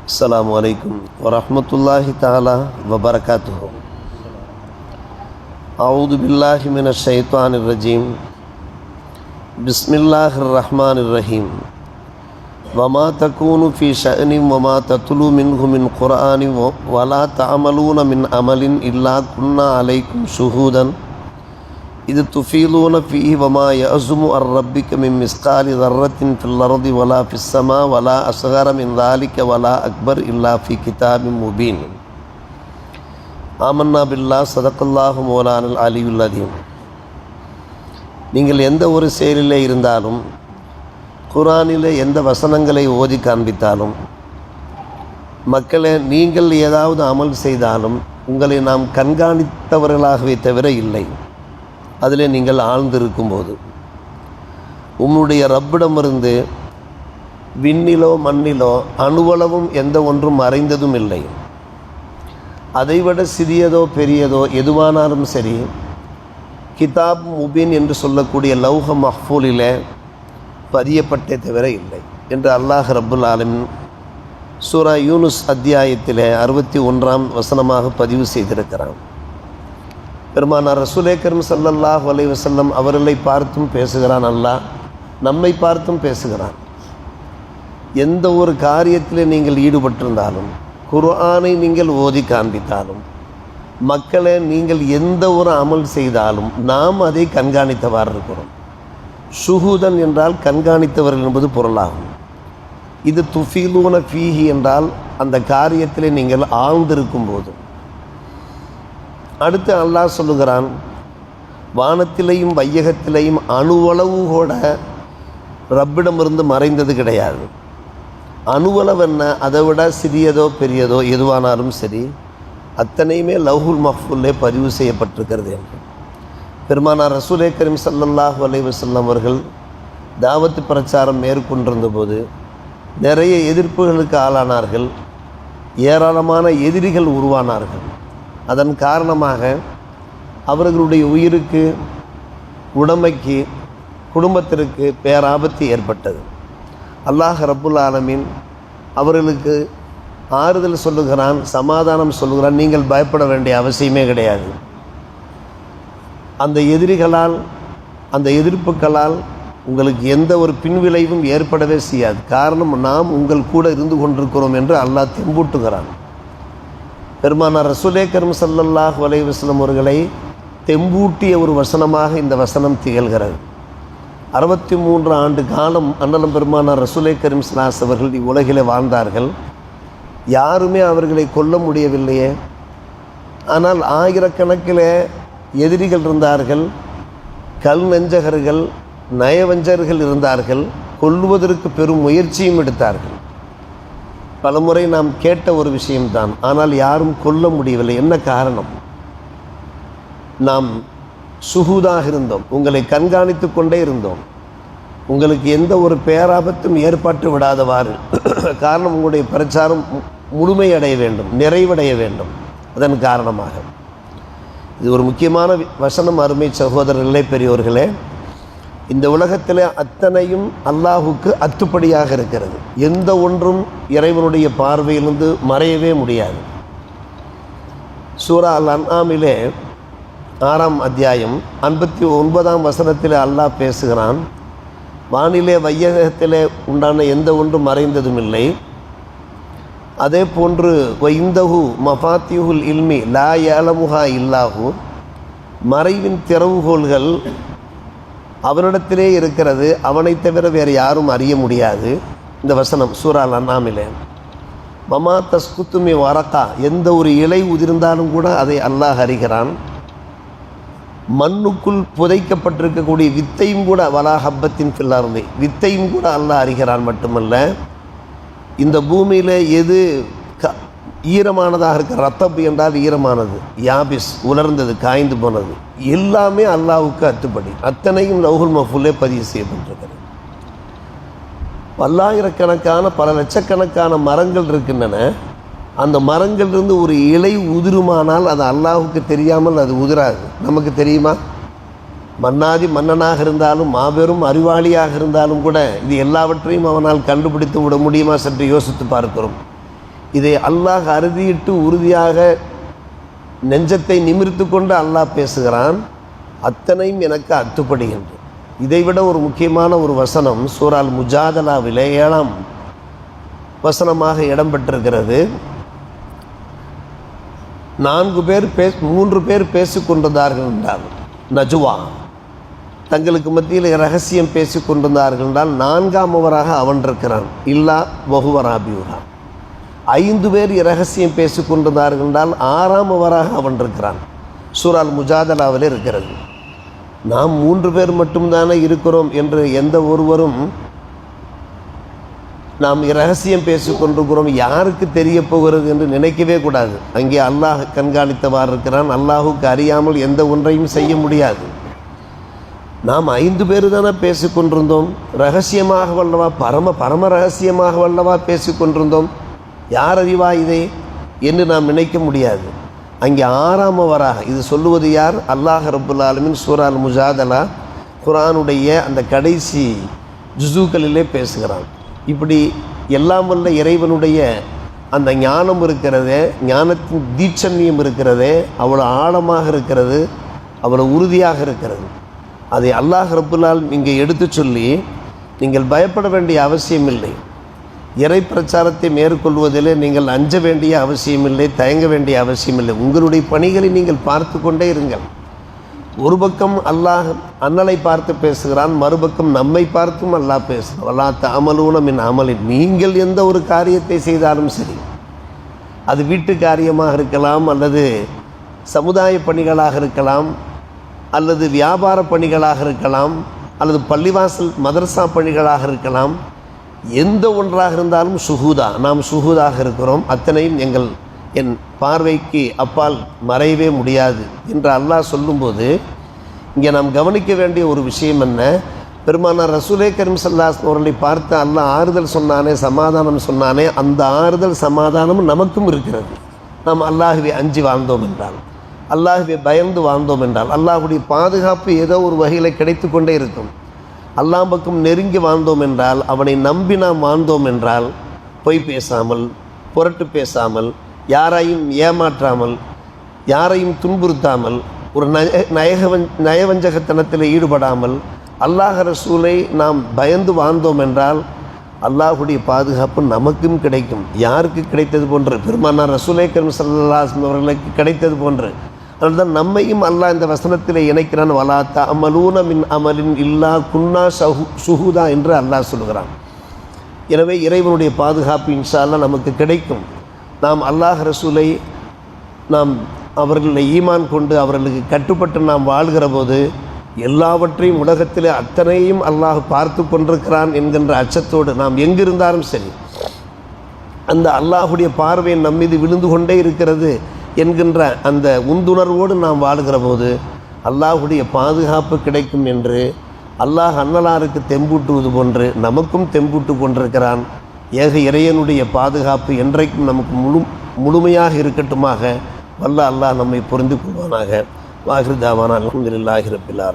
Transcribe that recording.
السلام عليكم ورحمة الله تعالى وبركاته. أعوذ بالله من الشيطان الرجيم. بسم الله الرحمن الرحيم. وما تكون في شأن وما تتلو منه من قرآن ولا تعملون من عمل إلا كنا عليكم شهودا إذ تفيضون فيه وما يعزم عن ربك من مثقال ذرة في الأرض ولا في السماء ولا أصغر من ذلك ولا أكبر إلا في كتاب مبين. آمنا بالله صدق الله مولانا العلي العظيم. நீங்கள் எந்த ஒரு செயலிலே இருந்தாலும், குர்ஆனிலே எந்த வசனங்களை ஓதி காண்பித்தாலும், மக்களே நீங்கள் ஏதாவது அமல் செய்தாலும் உங்களை நாம் கண்காணித்தவர்களாகவே தவிர இல்லை. அதில் நீங்கள் ஆழ்ந்திருக்கும்போது உம்முடைய ரப்பிடமிருந்து விண்ணிலோ மண்ணிலோ அணுவளவும் எந்த ஒன்றும் மறைந்ததும் இல்லை. அதைவிட சிறியதோ பெரியதோ எதுவானாலும் சரி, கிதாப் முபீன் என்று சொல்லக்கூடிய லௌஹ மஹ்ஃபூலிலே பதியப்பட்டே தவிர இல்லை என்று அல்லாஹ் ரப்புல் ஆலமீன் சூரா யூனுஸ் அத்தியாயத்திலே 61ஆம் வசனமாக பதிவு செய்திருக்கிறான். பெருமானார் ரசூலே கரீம் ஸல்லல்லாஹு அலைஹி வஸல்லம் அவர்களை பார்த்தும் பேசுகிறான் அல்லாஹ், நம்மை பார்த்தும் பேசுகிறான். எந்த ஒரு காரியத்தில் நீங்கள் ஈடுபட்டிருந்தாலும், குர்ஆனை நீங்கள் ஓதி காண்பித்தாலும், மக்களே நீங்கள் எந்த ஒரு அமல் செய்தாலும் நாம் அதை கண்காணித்தவாறு இருக்கிறோம். ஷுஹூதன் என்றால் கண்காணித்தவர்கள் என்பது பொருளாகும். இது துஃபீலூன ஃபீஹி என்றால் அந்த காரியத்திலே நீங்கள் ஆழ்ந்திருக்கும் போது. அடுத்து அல்லாஹ் சொல்லுகிறான், வானத்திலையும் வையகத்திலையும் அணுவளவு கூட ரப்பிடமிருந்து மறைந்தது கிடையாது. அணுவளவு என்ன, அதை விட சிறியதோ பெரியதோ எதுவானாலும் சரி, அத்தனையுமே லௌஹுல் மஹ்ஃபூலிலே பதிவு செய்யப்பட்டிருக்கிறது என்று பெருமானார் ரசூலே கரீம் ஸல்லல்லாஹு அலைஹி வஸல்லம் அவர்கள் தாவத்து பிரச்சாரம் மேற்கொண்டிருந்த போது நிறைய எதிர்ப்புகளுக்கு ஆளானார்கள். ஏராளமான எதிரிகள் உருவானார்கள். அதன் காரணமாக அவர்களுடைய உயிருக்கு, உடைமைக்கு, குடும்பத்திற்கு பேராபத்து ஏற்பட்டது. அல்லாஹ் ரப்புல் ஆலமீன் அவர்களுக்கு ஆறுதல் சொல்லுகிறான், சமாதானம் சொல்லுகிறான். நீங்கள் பயப்பட வேண்டிய அவசியமே கிடையாது. அந்த எதிரிகளால், அந்த எதிர்ப்புகளால் உங்களுக்கு எந்த ஒரு பின்விளைவும் ஏற்படவே செய்யாது. காரணம், நாம் உங்கள் கூட இருந்து கொண்டிருக்கிறோம் என்று அல்லாஹ் தெம்பூட்டுகிறான். பெருமானார் ரசூலே கரீம் ஸல்லல்லாஹு அலைஹி வஸல்லம் அவர்களை தெம்பூட்டிய ஒரு வசனமாக இந்த வசனம் திகழ்கிறது. 63 ஆண்டு காலம் அண்ணலம் பெருமானார் ரசூலே கரீம் ஸல்லல்லாஹு அலைஹி அவர்கள் இவ்வுலகிலே வாழ்ந்தார்கள். யாருமே அவர்களை கொல்ல முடியவில்லையே. ஆனால் ஆயிரக்கணக்கில் எதிரிகள் இருந்தார்கள், கல் நெஞ்சகர்கள், நயவஞ்சகர்கள் இருந்தார்கள். கொல்லுவதற்கு பெரும் முயற்சியும் எடுத்தார்கள். பலமுறை நாம் கேட்ட ஒரு விஷயம்தான், ஆனால் யாரும் கொல்ல முடியவில்லை. என்ன காரணம்? நாம் சுஹூதாக இருந்தோம், உங்களை கண்காணித்து கொண்டே இருந்தோம். உங்களுக்கு எந்த ஒரு பேராபத்தும் ஏற்பட்டு விடாதவாறு. காரணம், உங்களுடைய பிரச்சாரம் முழுமையடைய வேண்டும், நிறைவடைய வேண்டும். அதன் காரணமாக இது ஒரு முக்கியமான வசனம். அருமை சகோதரர்களே, பெரியோர்களே, இந்த உலகத்தில் அத்தனையும் அல்லாஹுக்கு அத்துப்படியாக இருக்கிறது. எந்த ஒன்றும் இறைவனுடைய பார்வையிலிருந்து மறையவே முடியாது. சூரா அல் அன்ஆமிலே 6ஆம் அத்தியாயம் 59ஆம் வசனத்தில் அல்லாஹ் பேசுகிறான், வானிலே வையகத்திலே உண்டான எந்த ஒன்றும் மறைந்ததும் இல்லை. அதே போன்று வைந்தஹு மஃபாத்திஹுல் இல்மி லா யஅலமுஹா இல்லாஹு, மறைவின் திறவுகோள்கள் அவனிடத்திலே இருக்கிறது, அவனை தவிர வேறு யாரும் அறிய முடியாது. இந்த வசனம் சூரா அல் அன்ஆமிலே. மமா தஸ்குத்துமி வரக்கா, எந்த ஒரு இலை உதிர்ந்தாலும் கூட அதை அல்லாஹ் அறிகிறான். மண்ணுக்குள் புதைக்கப்பட்டிருக்கக்கூடிய வித்தையும் கூட, வலா ஹப்பத்தின் ஃபில் அர்தி, வித்தையும் கூட அல்லாஹ் அறிகிறான். மட்டுமல்ல, இந்த பூமியில் எது ஈரமானதாக இருக்க, ரத்தப் என்றால் ஈரமானது, யாபிஸ் உலர்ந்தது, காய்ந்து போனது, எல்லாமே அல்லாஹ்வுக்கு அத்துப்படி. அத்தனையும் லௌஹுல் மஹ்ஃபூலிலே பதிவு செய்யப்பட்டிருக்கிறது. பல்லாயிரக்கணக்கான, பல லட்சக்கணக்கான மரங்கள் இருக்கின்றன. அந்த மரங்களிலிருந்து ஒரு இலை உதிருமானால் அது அல்லாஹ்வுக்கு தெரியாமல் அது உதிராது. நமக்கு தெரியுமா? மன்னாதி மன்னனாக இருந்தாலும், மாபெரும் அறிவாளியாக இருந்தாலும் கூட இது எல்லாவற்றையும் அவனால் கண்டுபிடித்து விட முடியுமா? சற்று யோசித்து பார்க்கிறோம். இதை அல்லாஹ் அறுதியிட்டு உறுதியாக நெஞ்சத்தை நிமிர்த்து கொண்டு அல்லாஹ் பேசுகிறான். அத்தனையும் எனக்கு அத்துப்படுகின்றது. இதைவிட ஒரு முக்கியமான ஒரு வசனம் சூரா அல் முஜாதலாவிலே 7ஆம் வசனமாக இடம்பெற்றிருக்கிறது. 3 பேர் பேசிக்கொண்டிருந்தார்கள் என்றால் நஜுவா, தங்களுக்கு மத்தியில் ரகசியம் பேசிக்கொண்டிருந்தார்கள் என்றால் 4ஆமவராக அவன் இருக்கிறான். இல்லா வஹுவராபியூரா. 5 பேர் இரகசியம் பேசிக்கொண்டிருந்தார்கள் என்றால் 6ஆமவராக அவன் இருக்கிறான். சூரா அல் முஜாதலாவில் இருக்கிறது. நாம் 3 பேர் மட்டும்தானே இருக்கிறோம் என்று எந்த ஒருவரும் நாம் இரகசியம் பேசிக்கொண்டிருக்கிறோம் யாருக்கு தெரிய போகிறது என்று நினைக்கவே கூடாது. அங்கே அல்லாஹ் கண்காணித்தவாறு இருக்கிறான். அல்லாஹுக்கு அறியாமல் எந்த ஒன்றையும் செய்ய முடியாது. நாம் 5 பேர் தானே பேசிக்கொண்டிருந்தோம், ரகசியமாக வல்லவா, பரம ரகசியமாக வல்லவா பேசிக்கொண்டிருந்தோம், யார் அறிவா இதை என்று நாம் நினைக்க முடியாது. அங்கே 6ஆமவராக இது சொல்லுவது யார்? அல்லாஹ் ரப்புல் ஆலமீன் சூரா அல் முஜாதலா குர்ஆனுடைய அந்த கடைசி ஜுஸுக்களிலே பேசுகிறான். இப்படி எல்லாம் வல்ல இறைவனுடைய அந்த ஞானம் இருக்கிறதே, ஞானத்தின் தீட்சண்யம் இருக்கிறதே, அவ்வளோ ஆழமாக இருக்கிறது, அவ்வளோ உறுதியாக இருக்கிறது. அதை அல்லாஹ் ரப்புல் ஆலமீன் இங்கே எடுத்து சொல்லி, நீங்கள் பயப்பட வேண்டிய அவசியமில்லை, இறை பிரச்சாரத்தை மேற்கொள்வதில் நீங்கள் அஞ்ச வேண்டிய அவசியமில்லை, தயங்க வேண்டிய அவசியமில்லை. உங்களுடைய பணிகளை நீங்கள் பார்த்து கொண்டே இருங்கள். ஒரு பக்கம் அல்லாஹ் அண்ணலை பார்த்து பேசுகிறான், மறுபக்கம் நம்மை பார்த்தும் அல்லாஹ் பேசுகிறான். வலா தஅமலூன மின் அமலின், நீங்கள் எந்த ஒரு காரியத்தை செய்தாலும் சரி, அது வீட்டு காரியமாக இருக்கலாம், அல்லது சமுதாய பணிகளாக இருக்கலாம், அல்லது வியாபார பணிகளாக இருக்கலாம், அல்லது பள்ளிவாசல் மதரசா பணிகளாக இருக்கலாம், எந்த ஒன்றாக இருந்தாலும் சுஹூதா, நாம் சுஹூதாக இருக்கிறோம், அத்தனையும் என் பார்வைக்கு அப்பால் மறையவே முடியாது என்று அல்லாஹ் சொல்லும்போது, இங்கே நாம் கவனிக்க வேண்டிய ஒரு விஷயம் என்ன? பெருமானார் ரசூலே கரீம் ஸல்லல்லாஹு அலைஹி வஸல்லம் அவர்களை பார்த்து அல்லாஹ் ஆறுதல் சொன்னானே, சமாதானம் சொன்னானே, அந்த ஆறுதல் சமாதானம் நமக்கும் இருக்கிறது. நாம் அல்லாஹ்வை அஞ்சி வாழ்ந்தோம் என்றால், அல்லாஹ்வை பயந்து வாழ்ந்தோம் என்றால், அல்லாஹ்வுடைய பாதுகாப்பு ஏதோ ஒரு வகையில் கிடைத்து கொண்டே இருக்கும். அல்லாஹ் பக்கம் நெருங்கி வாழ்ந்தோம் என்றால், அவனை நம்பி நாம் வாழ்ந்தோம் என்றால், பொய் பேசாமல், புரட்டு பேசாமல், யாரையும் ஏமாற்றாமல், யாரையும் துன்புறுத்தாமல், ஒரு நயவஞ்சகத்தனத்தில் ஈடுபடாமல், அல்லாஹ் ரசூலை நாம் பயந்து வாழ்ந்தோம் என்றால், அல்லாஹுடைய பாதுகாப்பு நமக்கும் கிடைக்கும். யாருக்கு கிடைத்தது போன்று? பெருமானார் ரசூலே கரீம் ஸல்லல்லாஹு அலைஹி வஸல்லம் அவர்களுக்கு கிடைத்தது போன்று. அதனால்தான் நம்மையும் அல்லாஹ் இந்த வசனத்தில் இணைக்கிறான். வலா தஅமலூன மின் அமலின் இல்லா குன்னா ஷுஹூதா என்று அல்லாஹ் சொல்கிறான். எனவே இறைவனுடைய பாதுகாப்பு இன்ஷா அல்லாஹ் நமக்கு கிடைக்கும். நாம் அல்லாஹ் ரசூலை நாம் அவர்களை ஈமான் கொண்டு அவர்களுக்கு கட்டுப்பட்டு நாம் வாழ்கிற போது எல்லாவற்றையும் உலகத்தில் அத்தனையும் அல்லாஹ் பார்த்து கொண்டிருக்கிறான் என்கின்ற அச்சத்தோடு நாம் எங்கிருந்தாலும் சரி, அந்த அல்லாஹுடைய பார்வை நம் மீது விழுந்து கொண்டே இருக்கிறது என்கின்ற அந்த உந்துணர்வோடு நாம் வாழ்கிற போது அல்லாஹுடைய பாதுகாப்பு கிடைக்கும் என்று அல்லாஹ் அன்னலாருக்கு தெம்பூட்டுவது போன்று நமக்கும் தெம்பூட்டு கொண்டிருக்கிறான். ஏக இறைவனுடைய பாதுகாப்பு என்றைக்கும் நமக்கு முழுமையாக இருக்கட்டுமாக. வல்ல அல்லாஹ் நம்மை புரிந்து கொள்வானாக. வாஹிர் தாவானா அல்ஹம்துலில்லாஹி ரப்பில் ஆலமீன்.